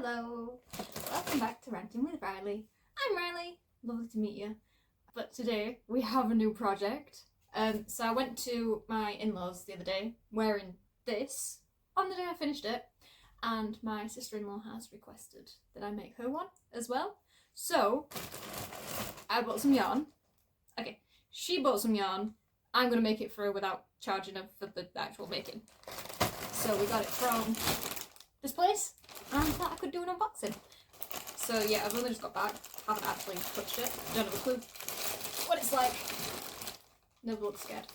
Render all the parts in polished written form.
Hello! Welcome back to Ranting with Riley. I'm Riley, lovely to meet you. But today we have a new project. So I went to my in-laws the other day wearing this on the day I finished it, and my sister-in-law has requested that I make her one as well. So I bought some yarn. Okay, she bought some yarn. I'm going to make it for her without charging her for the actual making. So we got it from this place, and I thought I could do an unboxing. So yeah, I've only just got back, haven't actually touched it, don't have a clue what it's like. Never looked scared.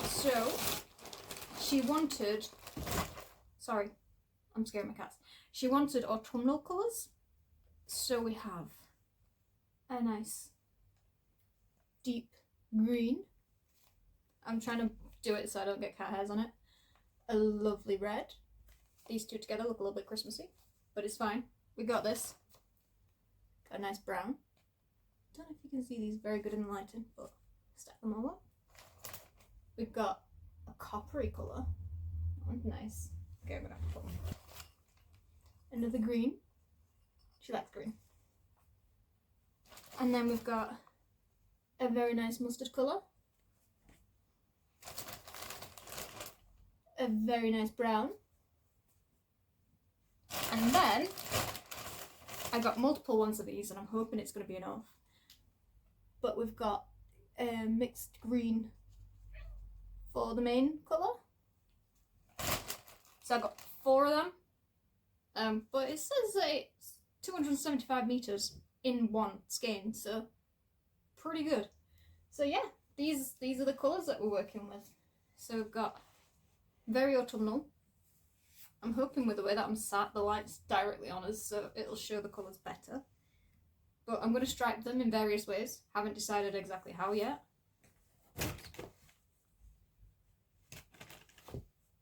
So, she wanted, sorry, I'm scared of my cats. She wanted autumnal colours. So we have a nice deep green. I'm trying to do it so I don't get cat hairs on it. A lovely red. These two together look a little bit Christmassy, but it's fine. We got this. Got a nice brown. Don't know if you can see these very good in the lighting, but stack them all up. We've got a coppery colour. Oh, nice. Okay, I'm gonna have to put one. Another green. She likes green. And then we've got a very nice mustard colour. A very nice brown. And then I got multiple ones of these, and I'm hoping it's going to be enough. But we've got a mixed green for the main colour. So I got 4 of them. But it says that it's 275 metres in one skein, so pretty good. So yeah, these are the colours that we're working with. So we've got very autumnal. I'm hoping with the way that I'm sat, the light's directly on us, so it'll show the colours better. But I'm going to stripe them in various ways. Haven't decided exactly how yet.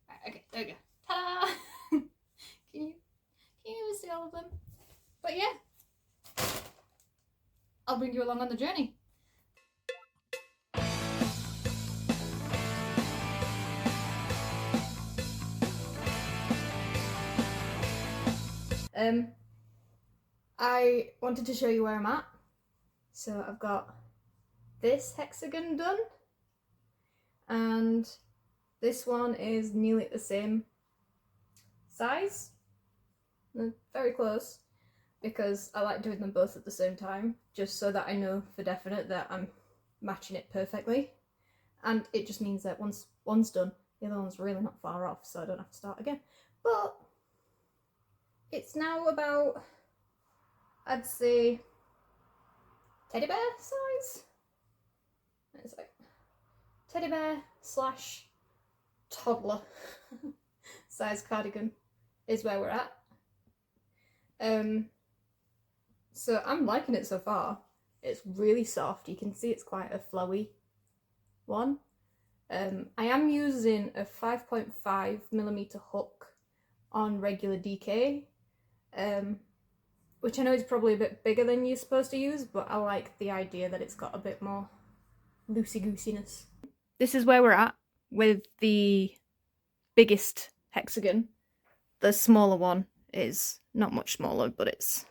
Right, okay, there we go. Ta-da! Can you even see all of them? But yeah, I'll bring you along on the journey. I wanted to show you where I'm at. So I've got this hexagon done, and this one is nearly the same size. They're very close because I like doing them both at the same time, just so that I know for definite that I'm matching it perfectly. And it just means that once one's done, the other one's really not far off, so I don't have to start again. But it's now about, I'd say, teddy bear size. It's like teddy bear slash toddler size cardigan is where we're at. So I'm liking it so far. It's really soft. You can see it's quite a flowy one. I am using a 5.5mm hook on regular DK. Which I know is probably a bit bigger than you're supposed to use, but I like the idea that it's got a bit more loosey-goosiness. This is where we're at with the biggest hexagon. The smaller one is not much smaller, but it's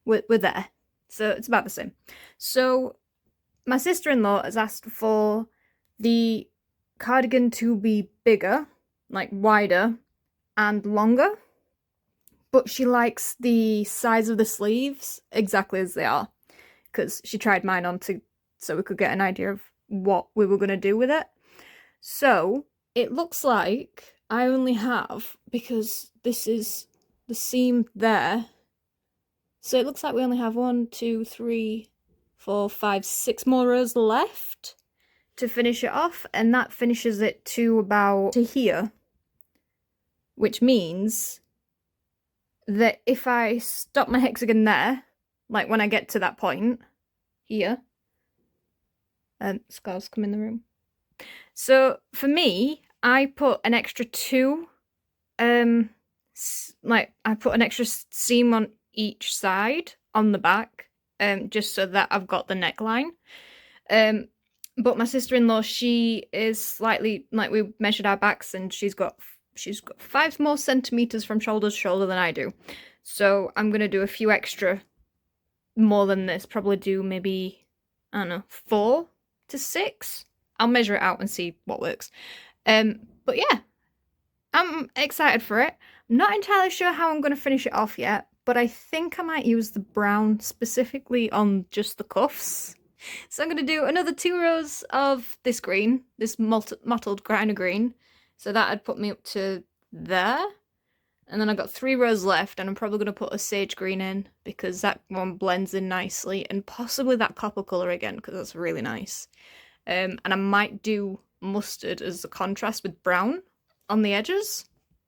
we're there, so it's about the same. So my sister-in-law has asked for the cardigan to be bigger, like wider and longer. But she likes the size of the sleeves exactly as they are, because she tried mine on so we could get an idea of what we were going to do with it. So it looks like I only have, because this is the seam there, so it looks like we only have 1, 2, 3, 4, 5, 6 more rows left to finish it off, and that finishes it to about to here, which means that if I stop my hexagon there, like when I get to that point here, Scar's come in the room. So for me, I put an extra 2, like I put an extra seam on each side on the back, just so that I've got the neckline. But my sister-in-law, she is slightly, like we measured our backs, and she's got she's got 5 more centimeters from shoulder to shoulder than I do. So I'm going to do a few extra more than this. Probably do maybe, I don't know, 4 to 6. I'll measure it out and see what works. But yeah, I'm excited for it. I'm not entirely sure how I'm going to finish it off yet, but I think I might use the brown specifically on just the cuffs. So I'm going to do another 2 rows of this green, this mottled griner green. So that'd put me up to there. And then I've got 3 rows left, and I'm probably going to put a sage green in because that one blends in nicely, and possibly that copper colour again because that's really nice. And I might do mustard as a contrast with brown on the edges.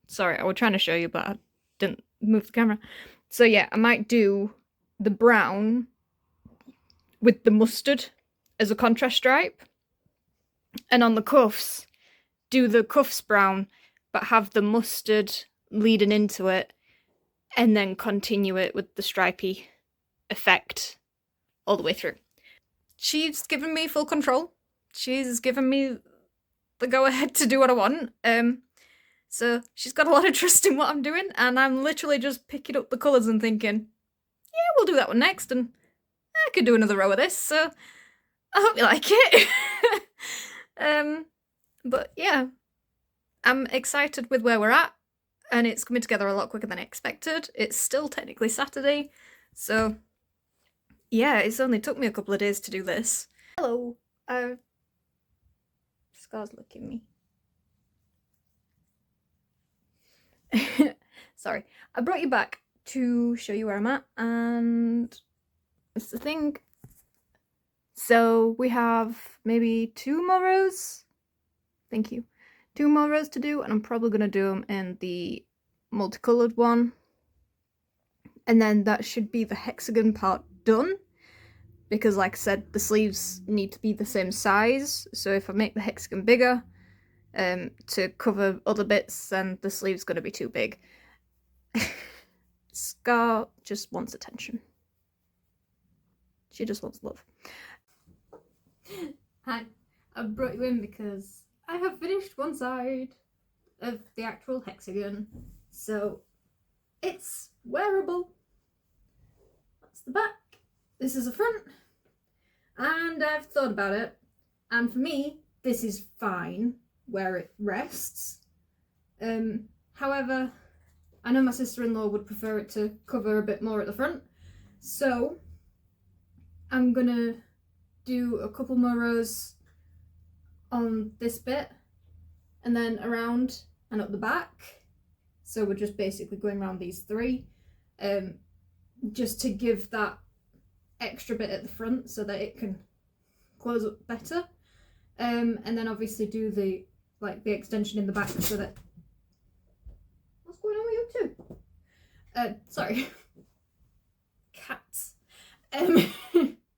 Sorry, I was trying to show you, but I didn't move the camera. So yeah, I might do the brown with the mustard as a contrast stripe. And on the cuffs, do the cuffs brown, but have the mustard leading into it, and then continue it with the stripy effect all the way through. She's given me full control. She's given me the go-ahead to do what I want. So she's got a lot of trust in what I'm doing, and I'm literally just picking up the colours and thinking, yeah, we'll do that one next, and I could do another row of this, so I hope you like it. But yeah, I'm excited with where we're at, and it's coming together a lot quicker than I expected. It's still technically Saturday, so yeah, it's only took me a couple of days to do this. Hello, Scar's looking at me. Sorry, I brought you back to show you where I'm at, and it's the thing. So we have maybe 2 more rows. Thank you. 2 more rows to do, and I'm probably going to do them in the multicolored one. And then that should be the hexagon part done. Because like I said, the sleeves need to be the same size. So if I make the hexagon bigger to cover other bits, then the sleeve's going to be too big. Scar just wants attention. She just wants love. Hi, I brought you in because I have finished one side of the actual hexagon, so it's wearable. That's the back, this is the front, and I've thought about it, and for me, this is fine where it rests. However, I know my sister-in-law would prefer it to cover a bit more at the front, so I'm gonna do a couple more rows on this bit and then around and up the back. So we're just basically going around these 3 just to give that extra bit at the front so that it can close up better, and then obviously do the extension in the back so that... What's going on with you two? Sorry. Cats.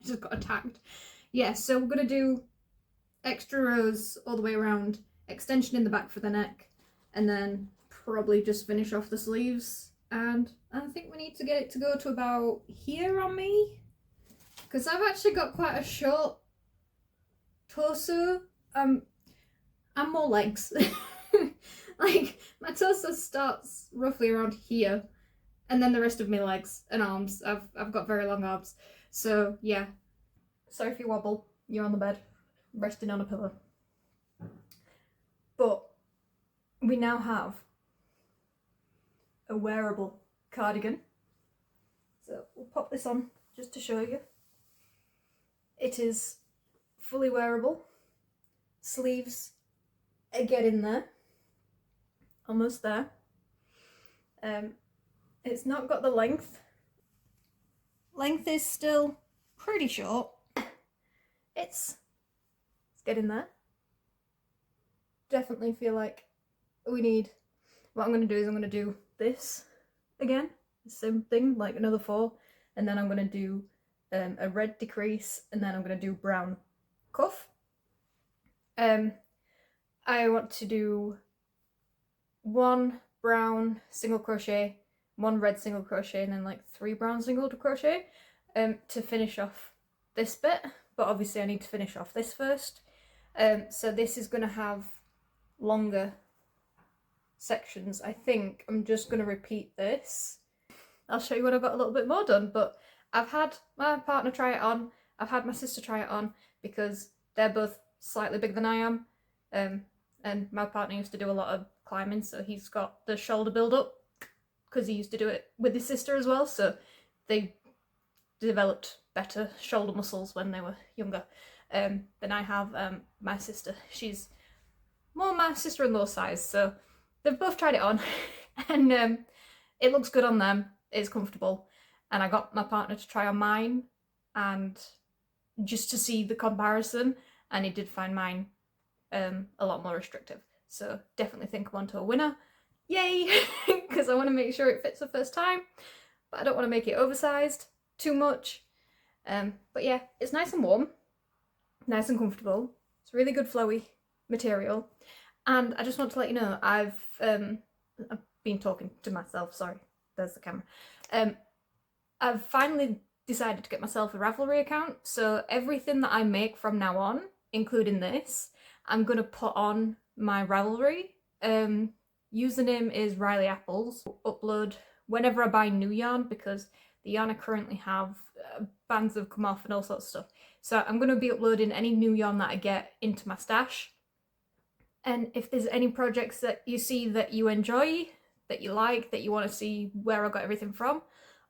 Just got attacked. Yeah, so we're going to do extra rows all the way around, extension in the back for the neck, and then probably just finish off the sleeves. And I think we need to get it to go to about here on me, because I've actually got quite a short torso. I'm more legs. Like, my torso starts roughly around here, and then the rest of my legs and arms. I've got very long arms. So yeah, sorry if you wobble, you're on the bed, resting on a pillow. But we now have a wearable cardigan. So we'll pop this on just to show you. It is fully wearable. Sleeves are getting there. Almost there. It's not got the length. Length is still pretty short. It's getting there. Definitely feel like we need... What I'm going to do is I'm going to do this again. The same thing, like another 4. And then I'm going to do a red decrease, and then I'm going to do brown cuff. I want to do 1 brown single crochet, 1 red single crochet, and then like 3 brown single crochet to finish off this bit. But obviously I need to finish off this first. So this is going to have longer sections, I think I'm just going to repeat this. I'll show you when I've got a little bit more done, but I've had my partner try it on, I've had my sister try it on, because they're both slightly bigger than I am, and my partner used to do a lot of climbing, so he's got the shoulder build up, because he used to do it with his sister as well, so they developed better shoulder muscles when they were younger than I have. My sister, she's more my sister-in-law size, so they've both tried it on and it looks good on them, it's comfortable, and I got my partner to try on mine and just to see the comparison, and he did find mine a lot more restrictive, so definitely think I'm onto a winner. Yay! Because I want to make sure it fits the first time, but I don't want to make it oversized too much. But yeah, it's nice and warm, nice and comfortable. It's really good flowy material, and I just want to let you know I've been talking to myself. Sorry, there's the camera. I've finally decided to get myself a Ravelry account, so everything that I make from now on, including this, I'm gonna put on my Ravelry. Username is Riley Apples. Upload whenever I buy new yarn, because the yarn I currently have, bands have come off and all sorts of stuff. So I'm going to be uploading any new yarn that I get into my stash. And if there's any projects that you see that you enjoy, that you like, that you want to see where I got everything from,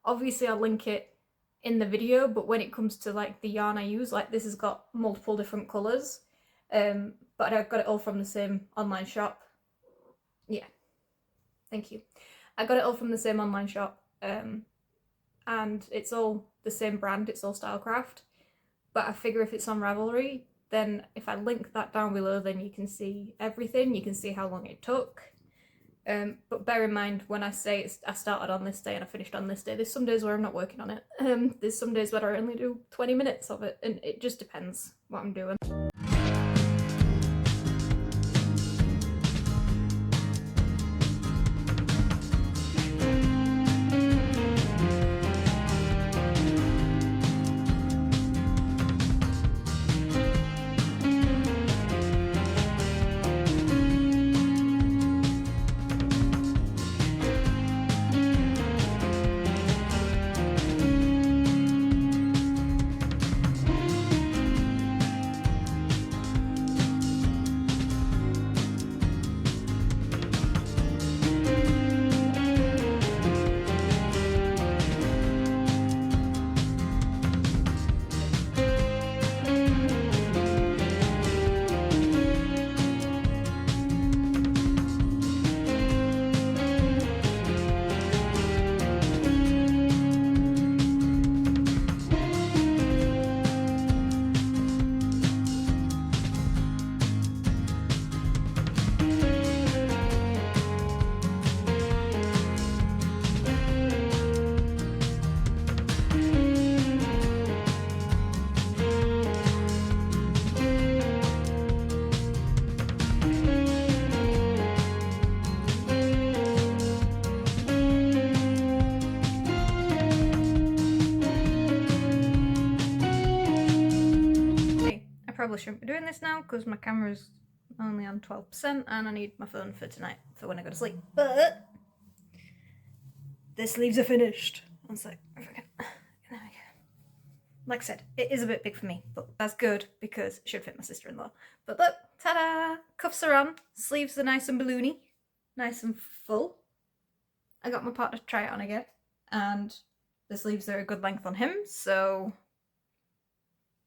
obviously I'll link it in the video, but when it comes to like the yarn I use, like this has got multiple different colours, but I've got it all from the same online shop. Yeah, thank you. I got it all from the same online shop, and it's all the same brand, it's all Stylecraft, but I figure if it's on Ravelry, then if I link that down below, then you can see everything, you can see how long it took. But bear in mind, when I say I started on this day and I finished on this day, there's some days where I'm not working on it. There's some days where I only do 20 minutes of it, and it just depends what I'm doing. Probably shouldn't be doing this now because my camera's only on 12% and I need my phone for tonight for when I go to sleep, but the sleeves are finished. One sec. Like I said, it is a bit big for me, but that's good because it should fit my sister-in-law. But look, ta-da! Cuffs are on, sleeves are nice and balloony, nice and full. I got my partner to try it on again, and the sleeves are a good length on him, so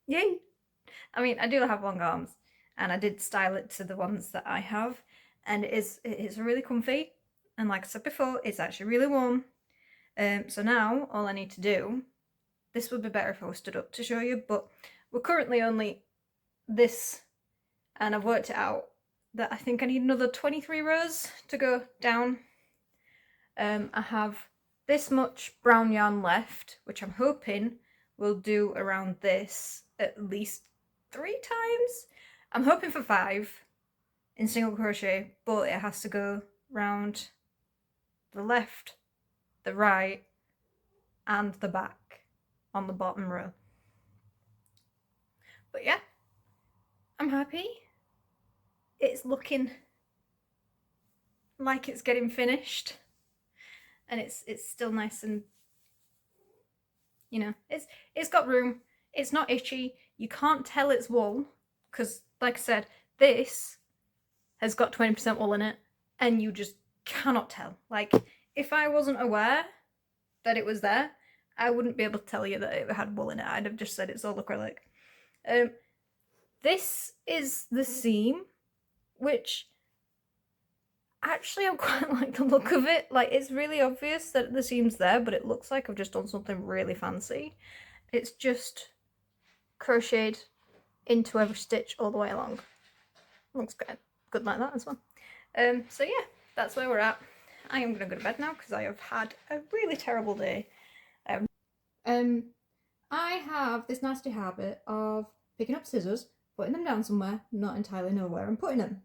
yay! I mean, I do have long arms, and I did style it to the ones that I have, and it is really comfy, and like I said before, it's actually really warm. So now, all I need to do, this would be better if I was stood up to show you, but we're currently only this, and I've worked it out that I think I need another 23 rows to go down. I have this much brown yarn left, which I'm hoping will do around this at least 3 times. I'm hoping for 5 in single crochet, but it has to go round the left, the right, and the back on the bottom row. But yeah, I'm happy. It's looking like it's getting finished, and it's still nice and, you know, it's got room. It's not itchy. You can't tell it's wool because, like I said, this has got 20% wool in it, and you just cannot tell. Like, if I wasn't aware that it was there, I wouldn't be able to tell you that it had wool in it. I'd have just said it's all acrylic. This is the seam, which actually I quite like the look of it. Like, it's really obvious that the seam's there, but it looks like I've just done something really fancy. It's just crocheted into every stitch all the way along. Looks good like that as well. So yeah, that's where we're at. I am gonna go to bed now because I have had a really terrible day. I have this nasty habit of picking up scissors, putting them down somewhere, not entirely know where I'm putting them.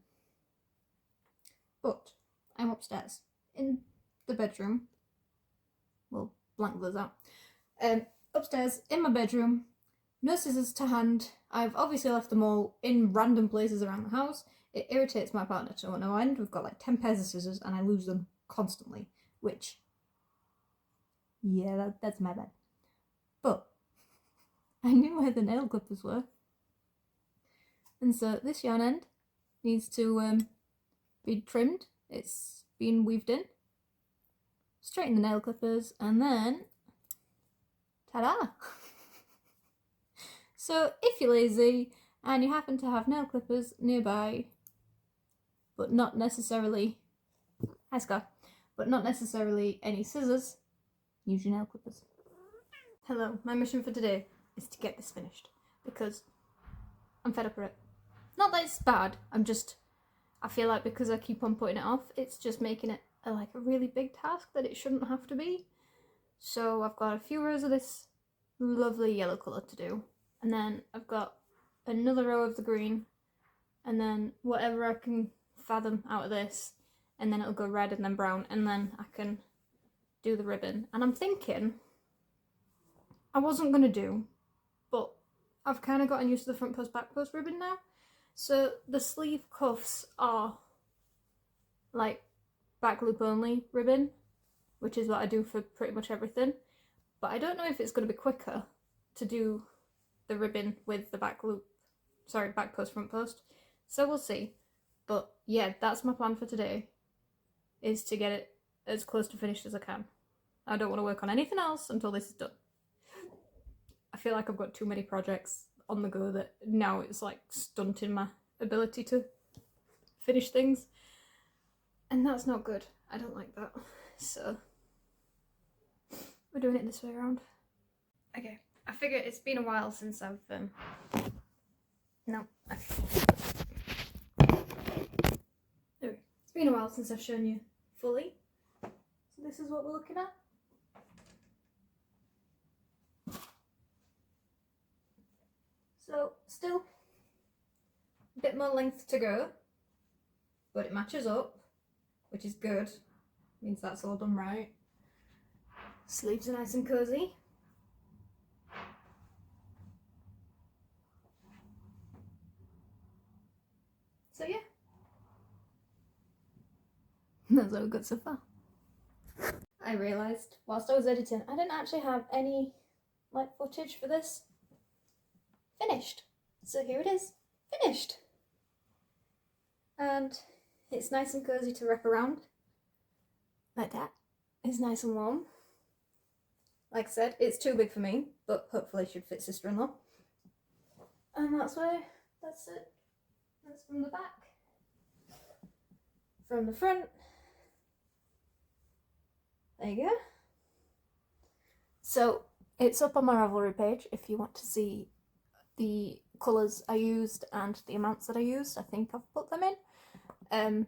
But I'm upstairs in the bedroom. We'll blank those out. Upstairs in my bedroom, no scissors to hand. I've obviously left them all in random places around the house. It irritates my partner to no end. We've got like 10 pairs of scissors and I lose them constantly, which, yeah, that's my bad. But I knew where the nail clippers were. And so this yarn end needs to be trimmed. It's been weaved in. Straighten the nail clippers and then ta-da! So if you're lazy and you happen to have nail clippers nearby, but not necessarily, hi Scott, but not necessarily any scissors, use your nail clippers. Hello, my mission for today is to get this finished because I'm fed up with it. Not that it's bad, I feel like because I keep on putting it off, it's just making it a really big task that it shouldn't have to be. So I've got a few rows of this lovely yellow colour to do, and then I've got another row of the green, and then whatever I can fathom out of this, and then it'll go red and then brown, and then I can do the ribbon. And I'm thinking I wasn't going to do, but I've kind of gotten used to the front post back post ribbon now. So the sleeve cuffs are like back loop only ribbon, which is what I do for pretty much everything. But I don't know if it's going to be quicker to do the ribbon with the back loop, sorry, back post, front post. So we'll see. But yeah, that's my plan for today, is to get it as close to finished as I can. I don't want to work on anything else until this is done. I feel like I've got too many projects on the go that now it's like stunting my ability to finish things. And that's not good. I don't like that. So we're doing it this way around. Okay, I figure it's been a while since I've it's been a while since I've shown you fully. So this is what we're looking at. So still a bit more length to go, but it matches up, which is good. Means that's all done right. Sleeves are nice and cozy. So yeah, that's all good so far. I realised whilst I was editing, I didn't actually have any footage for this finished. So here it is, finished. And it's nice and cozy to wrap around like that. It's nice and warm. Like I said, it's too big for me, but hopefully it should fit sister-in-law. And that's it. That's from the back. From the front. There you go. So it's up on my Ravelry page if you want to see the colours I used and the amounts that I used. I think I've put them in.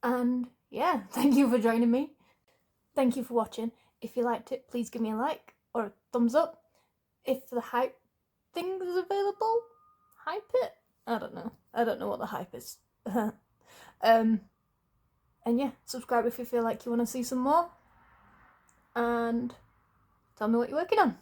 And yeah, thank you for joining me. Thank you for watching. If you liked it, please give me a like or a thumbs up. If the hype thing is available, hype it. I don't know what the hype is. And yeah, subscribe if you feel like you want to see some more. And tell me what you're working on.